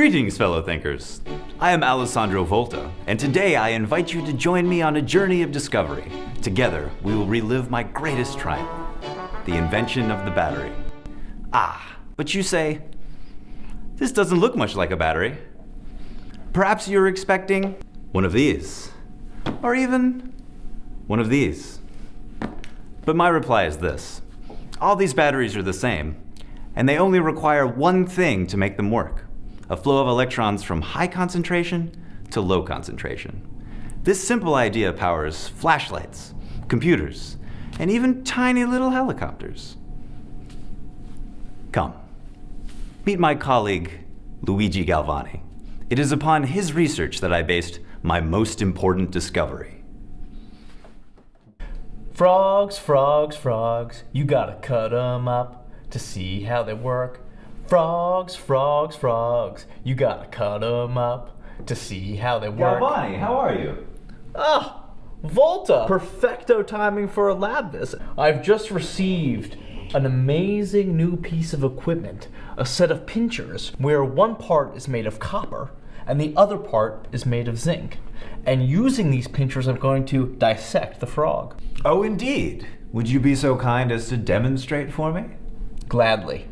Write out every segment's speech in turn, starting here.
Greetings, fellow thinkers. I am Alessandro Volta, and today I invite you to join me on a journey of discovery. Together, we will relive my greatest triumph, the invention of the battery. Ah, but you say, this doesn't look much like a battery. Perhaps you're expecting one of these, or even one of these. But my reply is this. All these batteries are the same, and they only require one thing to make them work. A flow of electrons from high concentration to low concentration. This simple idea powers flashlights, computers, and even tiny little helicopters. Come, meet my colleague, Luigi Galvani. It is upon his research that I based my most important discovery. Frogs, frogs, frogs, you gotta cut 'em up to see how they work. Frogs, frogs, frogs, you gotta cut 'em up to see how they work. Galvani, how are you? Ah, Volta! Perfecto timing for a lab visit. I've just received an amazing new piece of equipment, a set of pinchers where one part is made of copper and the other part is made of zinc. And using these pinchers, I'm going to dissect the frog. Oh, indeed. Would you be so kind as to demonstrate for me? Gladly.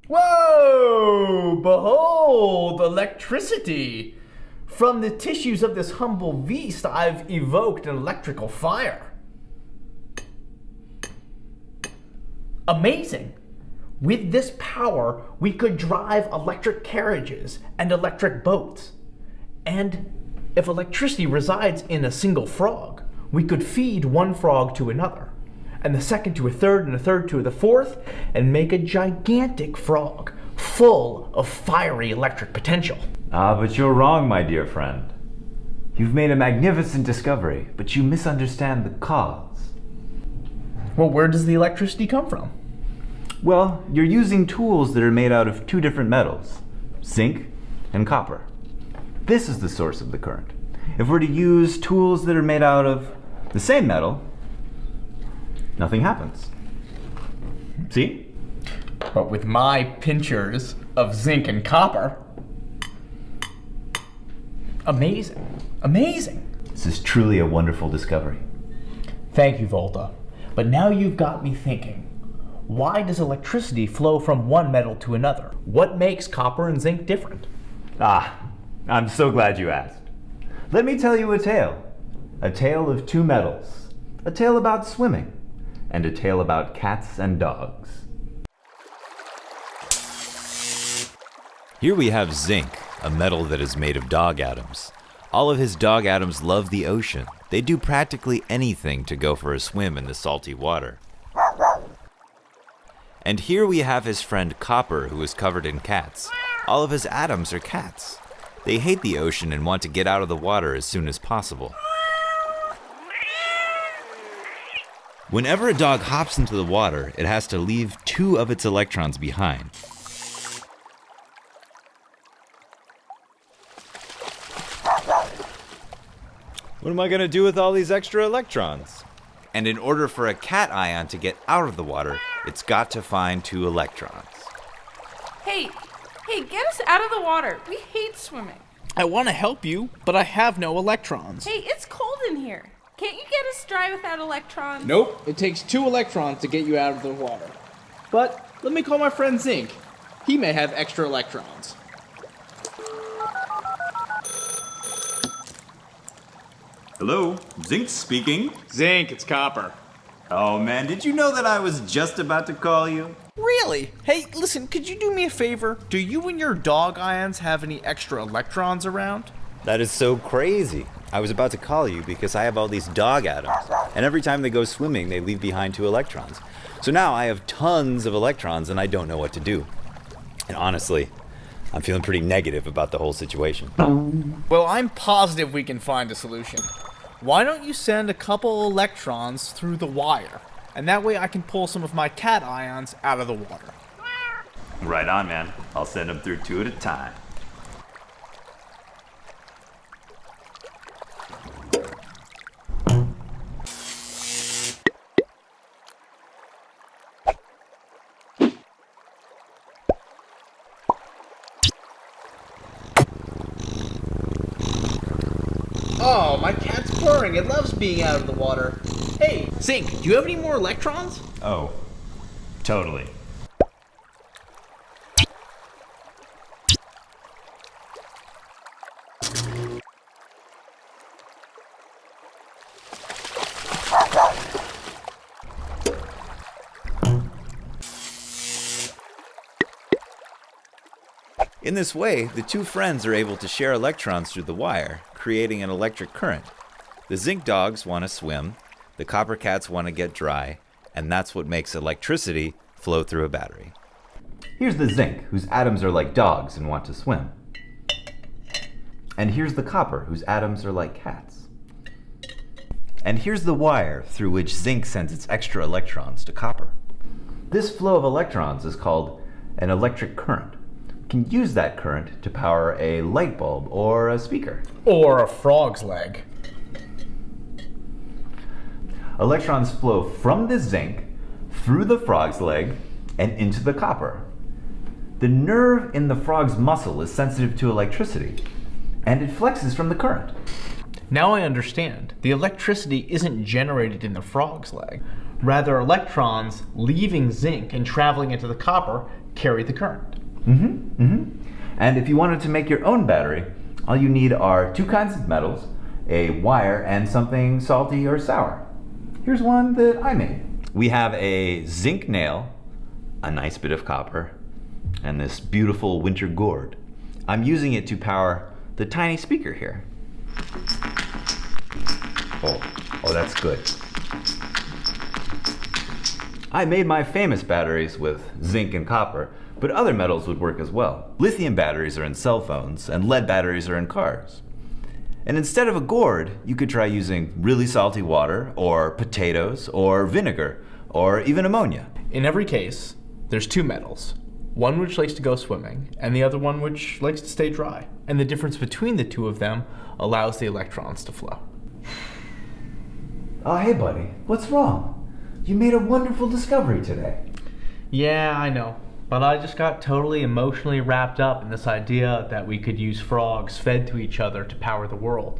Whoa! Behold, electricity! From the tissues of this humble beast, I've evoked an electrical fire. Amazing! With this power, we could drive electric carriages and electric boats. And if electricity resides in a single frog, we could feed one frog to another, and the second to a third, and a third to the fourth, and make a gigantic frog full of fiery electric potential. Ah, but you're wrong, my dear friend. You've made a magnificent discovery, but you misunderstand the cause. Well, where does the electricity come from? Well, you're using tools that are made out of two different metals, zinc and copper. This is the source of the current. If we're to use tools that are made out of the same metal, nothing happens. See? But with my pinchers of zinc and copper, amazing, amazing. This is truly a wonderful discovery. Thank you, Volta. But now you've got me thinking. Why does electricity flow from one metal to another? What makes copper and zinc different? Ah, I'm so glad you asked. Let me tell you a tale. A tale of two metals. A tale about swimming. And a tale about cats and dogs. Here we have zinc, a metal that is made of dog atoms. All of his dog atoms love the ocean. They do practically anything to go for a swim in the salty water. And here we have his friend Copper, who is covered in cats. All of his atoms are cats. They hate the ocean and want to get out of the water as soon as possible. Whenever a dog hops into the water, it has to leave two of its electrons behind. What am I going to do with all these extra electrons? And in order for a cat ion to get out of the water, it's got to find two electrons. Hey, get us out of the water. We hate swimming. I want to help you, but I have no electrons. Hey, it's cold in here. Can't you get us dry without electrons? Nope, it takes 2 electrons to get you out of the water. But let me call my friend Zinc. He may have extra electrons. Hello, Zinc speaking. Zinc, it's Copper. Oh man, did you know that I was just about to call you? Really? Hey, listen, could you do me a favor? Do you and your dog ions have any extra electrons around? That is so crazy. I was about to call you because I have all these dog atoms, and every time they go swimming, they leave behind 2 electrons. So now I have tons of electrons and I don't know what to do. And honestly, I'm feeling pretty negative about the whole situation. Well, I'm positive we can find a solution. Why don't you send a couple electrons through the wire? And that way I can pull some of my cat ions out of the water. Right on, man. I'll send them through 2 at a time. Oh, my cat's purring. It loves being out of the water. Hey, Zinc, do you have any more electrons? Oh, totally. In this way, the two friends are able to share electrons through the wire, creating an electric current. The zinc dogs want to swim, the copper cats want to get dry, and that's what makes electricity flow through a battery. Here's the zinc, whose atoms are like dogs and want to swim. And here's the copper, whose atoms are like cats. And here's the wire through which zinc sends its extra electrons to copper. This flow of electrons is called an electric current. Can use that current to power a light bulb or a speaker. Or a frog's leg. Electrons flow from the zinc through the frog's leg and into the copper. The nerve in the frog's muscle is sensitive to electricity, and it flexes from the current. Now I understand. The electricity isn't generated in the frog's leg. Rather, electrons leaving zinc and traveling into the copper carry the current. And if you wanted to make your own battery, all you need are two kinds of metals, a wire, and something salty or sour. Here's one that I made. We have a zinc nail, a nice bit of copper, and this beautiful winter gourd. I'm using it to power the tiny speaker here. Oh, that's good. I made my famous batteries with zinc and copper, but other metals would work as well. Lithium batteries are in cell phones, and lead batteries are in cars. And instead of a gourd, you could try using really salty water, or potatoes, or vinegar, or even ammonia. In every case, there's two metals. One which likes to go swimming, and the other one which likes to stay dry. And the difference between the two of them allows the electrons to flow. Oh, hey buddy, what's wrong? You made a wonderful discovery today. Yeah, I know. But I just got totally emotionally wrapped up in this idea that we could use frogs fed to each other to power the world.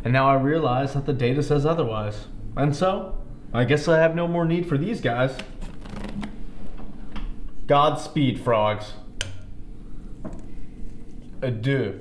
And now I realize that the data says otherwise. And so, I guess I have no more need for these guys. Godspeed, frogs. Adieu.